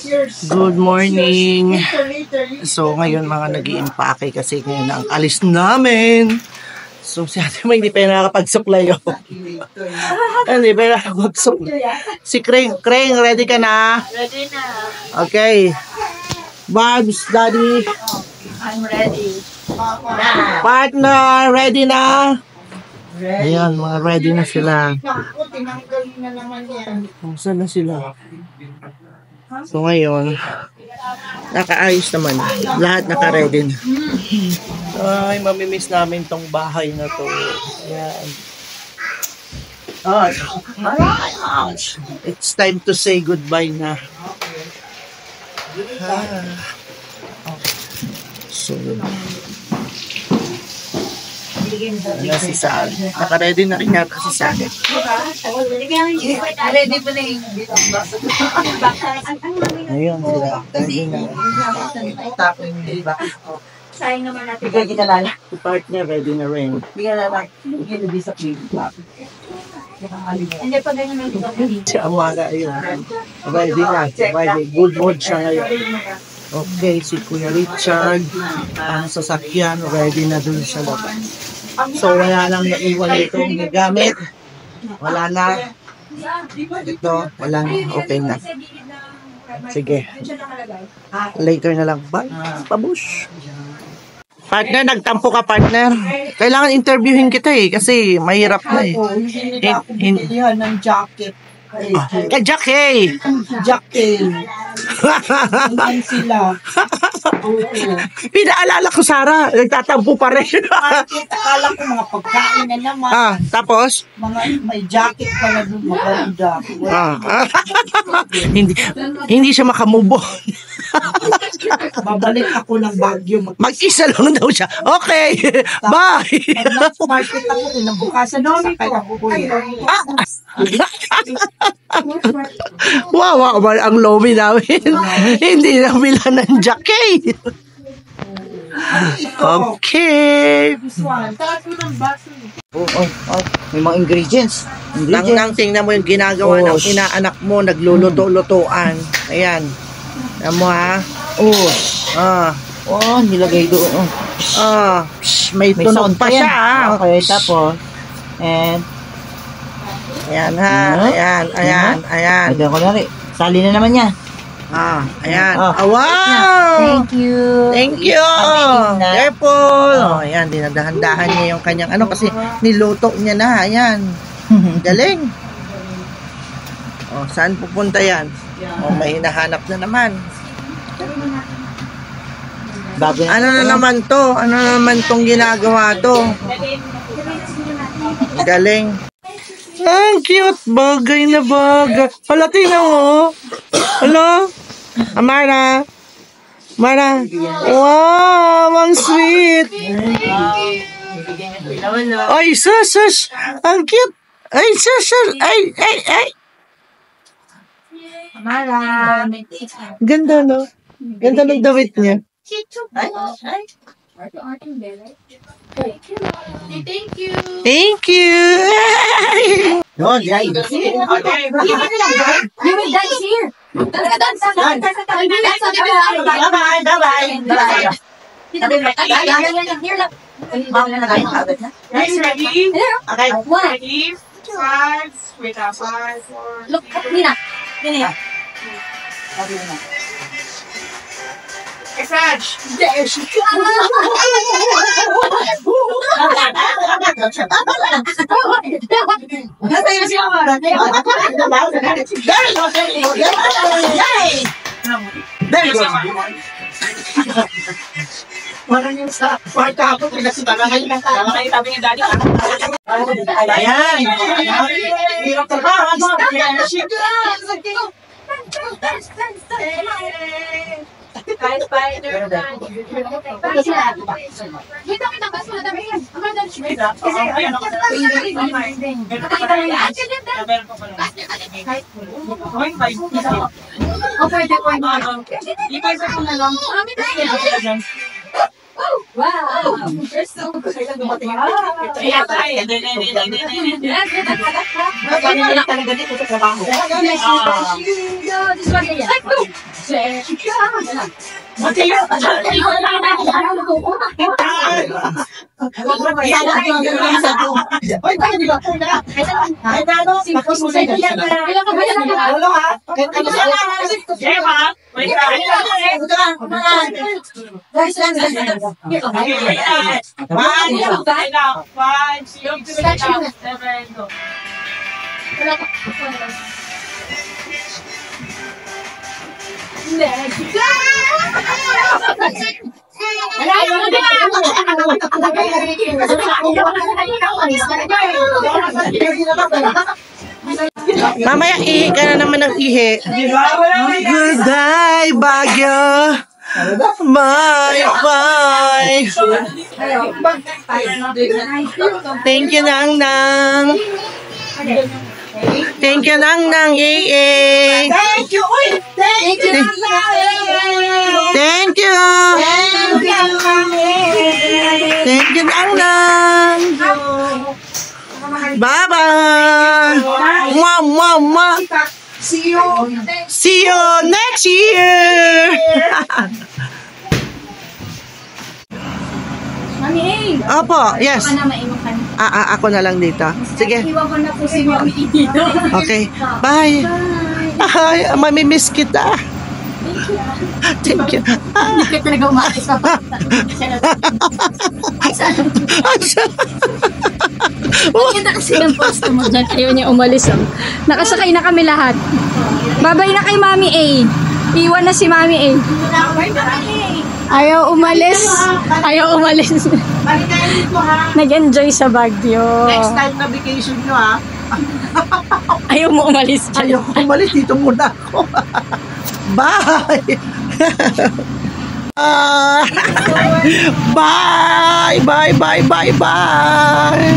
Good morning. So ngayon mga nag-i-impake kasi ngayon ang alis namin. So si ate may hindi pa nakakapagsuklay. Hindi pa nakakapagsuklay. Si Kreng, ready ka na? Ready na. Okay. Barbs, Daddy. I'm ready. Partner, ready na? Ready. Ayan, mga ready na sila. Naku, tinanggal na naman yan. Saan na sila? So ngayon, nakaayos naman. Lahat naka-ready na. Ay, mamimiss namin tong bahay na to. Ayan. It's time to say goodbye na. So, ayan si Sal. Naka-ready na rin yata si Sal. Ready pa na yung Ayun sila. Ready na. tapos yung iba. Sayang naman natin. Bigyan kita lala. Si partner ready na rin. Bigyan na lang. Bigyan na sa plate. Hindi pa ganyan may ito. Si Amara, ayun. Ready na. Ready. Good mood siya ngayon. Okay, si Kuya Richard. Ang sasakyan, ready na dun sa labas. So, wala lang naiwan itong gamit. Wala na. Ito, walang okay na. Sige. Later na lang. Bye. Pabush. Partner, nagtampo ka, partner. Kailangan interviewin kita eh, kasi mahirap na eh. Hindi ng jacket. Kay Jackie! Jacket. Yan sila. Pinaalala ko, Sarah. Nagtatampo pa rin. Akala ko mga pagkain na naman. Tapos? May jacket pala doon. Maganda. Hindi siya makamove on. Babalik ako ng Baguio. Mag-isa lang daw siya. Okay. Bye. Market ako. Inabukasan na sakay ako ko Wow, ang lobby namin. Hindi na bila ng jacket. Okay. May mga ingredients. Nang tingnan mo yung ginagawa ng inaanak mo, nagluluto-lutuan. Ayan. Ayan mo ha. Nilagay doon. May tunog pa siya ha. Okay, tapos. And ayan ha. Ayan. Ayan ko na rin. Sali na naman niya. Ayan. Wow! Thank you. Thank you! Careful! Ayan, dinadahan-dahan niya yung kanyang kasi niluto niya na. Ayan. Galing. Saan pupunta yan? May hinahanap na naman. Ano na naman to? Ano na naman tong ginagawa to? Galing. Ang cute. Bagay na bagay. Hala, tingnan mo. Hello? Amara. Wow, ang sweet. Ay, sus. Ang cute. Ay, sus. Ay. Amara. Ganda, no? Ganda ng damit niya. Thank you. Thank you. No, Jai. You will dance here. Dance. Guys, ready? Okay. Ready? 5, wait, 5, 4. Look, Nina. Hey, French. There she goes. Parang yung sa kwarta ako, pinagsitangahay na tabi ni Daddy. Ayan. Hirap talaga. Hi, Spider-Man. Kita bas mo na dami yan. Ang ganda siya. Pwede. Ipasa ko na lang. Wow! You're so good. Mamaya ihi ka na naman ng ihi. Good day, Baguio. Bye, bye. Thank you, Nang Nang. Thank you, Nang Nang. Yay. Thank you! Uy! Thank you! Thank you. Thank you, Nang Nang. Bye-bye. Mwah, mwah, mwah. See you! See you next year. Mami, Opo, yes. na maiwan ka na. Ako na lang dito. Sige. Iwan ko na po si Mami dito. Okay. Bye. Ay, mamimiss kita. Thank you. Hindi ka talaga umalis pa. Nakita kasi ng posto mo dyan. Ayaw niya umalis. Oh. Nakasakay na kami lahat. Babay na kay Mami A. Iwan na si Mami A. Ayaw umalis. Ayaw umalis. Nag-enjoy sa Baguio. Next time na vacation nyo, ha? Ayaw mo umalis dyan. Ayaw ko umalis. Dito muna ako. Bye. Bye. Bye, bye, bye, bye.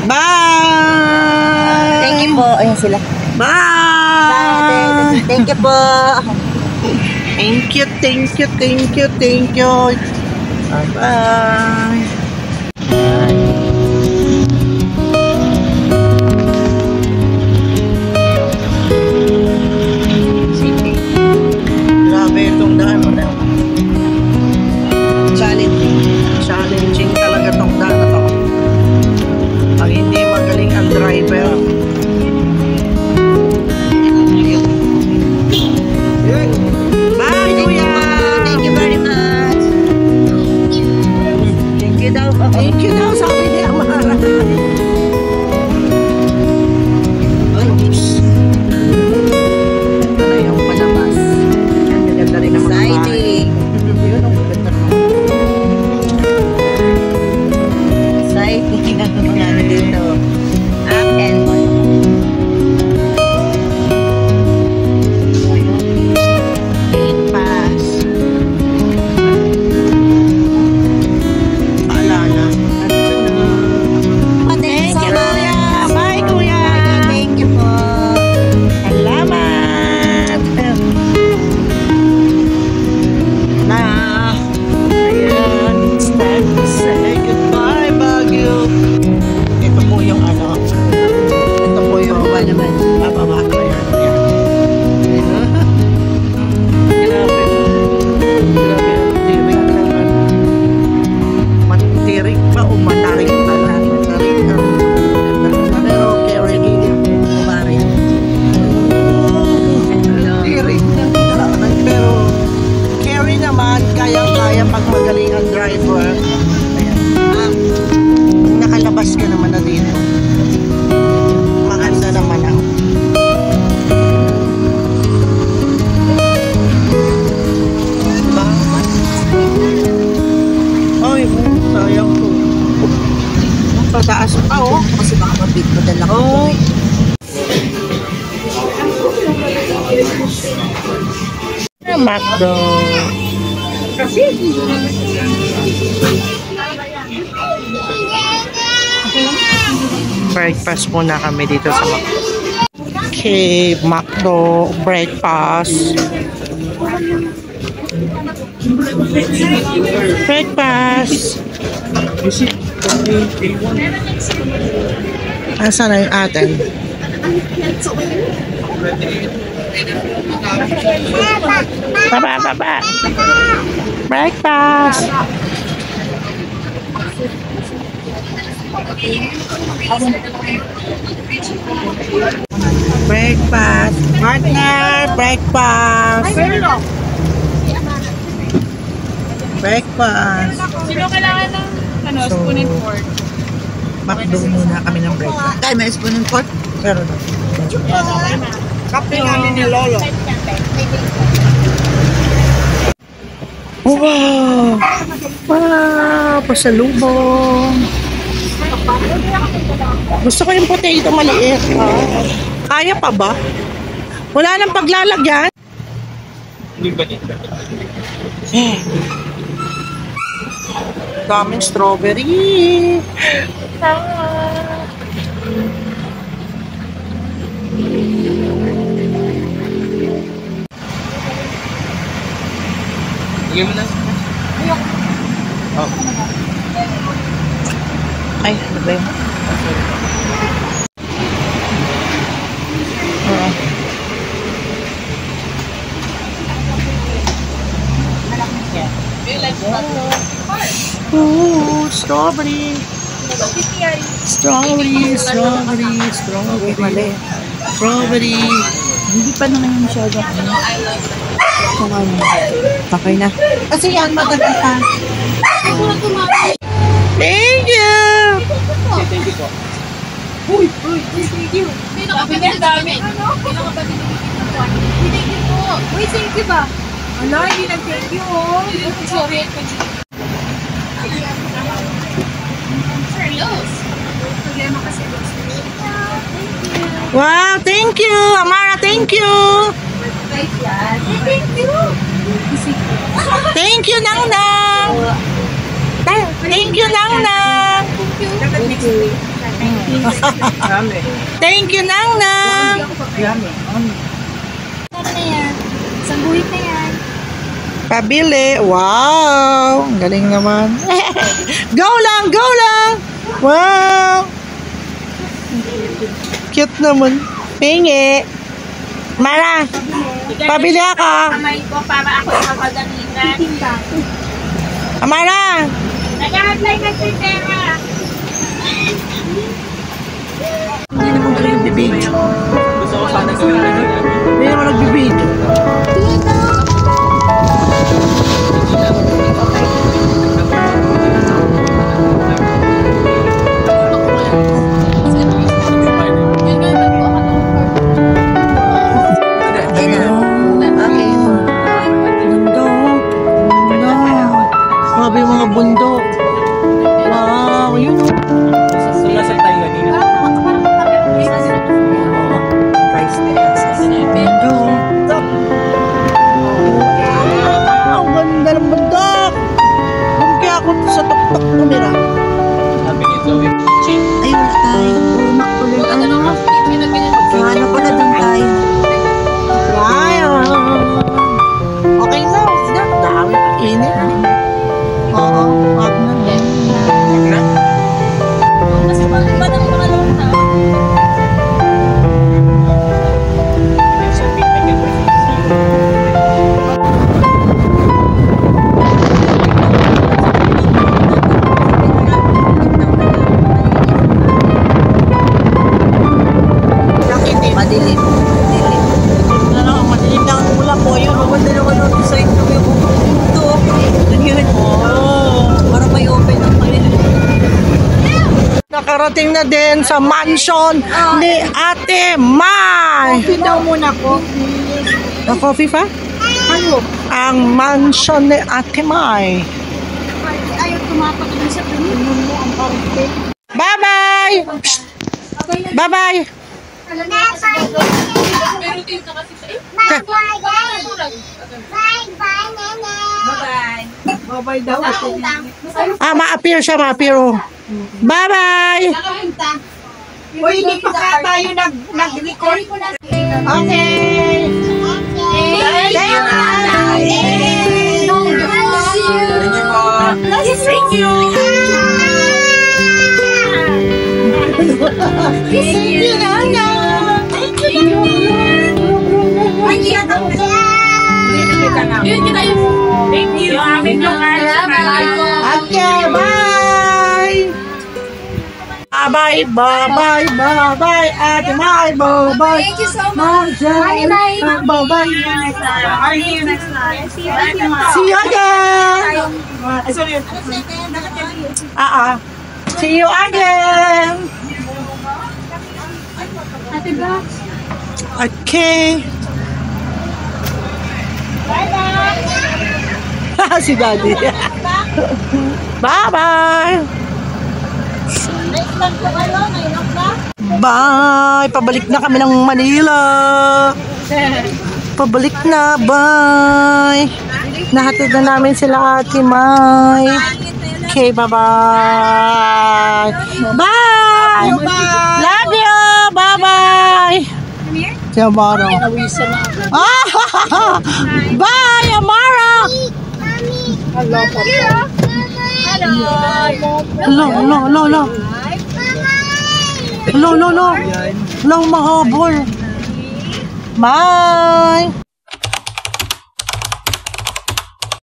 Bye. Thank you po. Ayan sila. Bye. Thank you po. Thank you, thank you, thank you, thank you. Bye. Grabe itong daan. Challenging talaga itong daan na to. Ang hindi magaling ang driver. Bye, Kuya! Thank you very much. Thank you daw. Thank you daw, sabi ni Amara. Oops. Ito na yung palabas. Ang gaganda rin ng mga bahay. Exciting. Yun, ang gaganda naman. Exciting. Ang ano dito. Up and on. Gate pass. Paalala. Thank you, Kuya. Bye, Kuya. Thank you po. Salamat. Na. Ayan. It's time to say goodbye, Baguio. Ito po yung ano. Ito po yung bababa ko yan. Ayan. Grabe. Grabe. Tirik lang. Matirik pa o matarik pa lang. Matarik ang pero carry kumari. Tirik lang. Pero carry naman kaya-kaya pag magaling ang driver. Ayan. Nakalabas ka naman na dito. Maganda naman ako. Diba? Ay, sayang ko. Pataas pa, oh. Kasi baka mabig mo dala ko. Oh. McDo. Breakfast muna kami dito sa McDo. Okay, McDo breakfast. Breakfast. Asan na yung atin? Baba. Breakfast. Breakfast. Partner, breakfast. Breakfast. Sino kailangan ng spoon and fork? Makdo muna kami ng breakfast. Kaya may spoon and fork? Pero na. Kape namin ni Lolo. Wow! Wow! Pasalubong. Gusto ko yung potato maliit. Kaya pa ba? Wala nang paglalagyan? Daming strawberry. Bigyan mo na. Ay, ano ba yun? Ooh, strawberry. Strawberry. Strawberry. Hindi pa naman yung masyado. Okay na. Kasi yan, matagal pa. Thank you! Thank you po. Thank you. Ang dami. Uy, thank you ba? Ala, hindi nag-thank you. Sorry. Wow, thank you! Amara, thank you! Thank you, Nang Nang! Thank you, Nang Nang! Thank you, Nang Nang! Ano na yan? Isang buhit na yan. Pabili. Wow! Ang galing naman. Go lang! Go lang! Wow! Cute naman. Pingi. Mara, pabili ako. Kamay ko para ako makagamitan. Amara! Nag-a-apply ka sa pera. Hindi naman galing yung bibig. Gusto ko sana gawin na ganyan. Hindi naman nagbibig. Grabe yung mga bundok. Wow, yun. Sumasal tayo kanina. Bundok. Ang ganda ng bundok. Doon kaya ako sa tuktok tumira. Sabi ni Zoe. Ay, wala tayo. Umak ko lang. Ano pala doon tayo? Wow. Okay na. Dami pa init. Oo, wag na. Wag na. Mas mahal ba ng mga long na? Madilim. Ano, madilim lang ang ulam po yun. Maganda naman ang design ko yung ito. Ganyan. Para may open ang kanila. Nakarating na din sa mansion ni Ate Mai. Coffee daw muna po. Coffee pa? Ano? Ang mansion ni Ate Mai. Ayaw tumapak dun sa puno mo. Ang parte. Bye-bye! Bye-bye! Bye-bye daw. Ah, ma-appear siya, ma-appear. Oh. Bye-bye! Uy, hindi pa ka tayo nag-record. Okay! Thank you. Thank you po. Thank you. Thank you, Nana! Bye-bye, bye-bye, bye-bye, Ate Mai, bye-bye. Thank you so much. Bye, bye. Bye-bye. See you next time. See you again. See you again. Ate Blas. Okay. Si Daddy. Bye-bye. Bye. Pabalik na kami ng Manila. Pabalik na. Bye. Nahatid na namin sila Ate Mai. Okay, bye-bye. Bye. Love you. Bye-bye. Si Amara. Bye, Amara. Hello, hello. Hello, mahabol. Bye.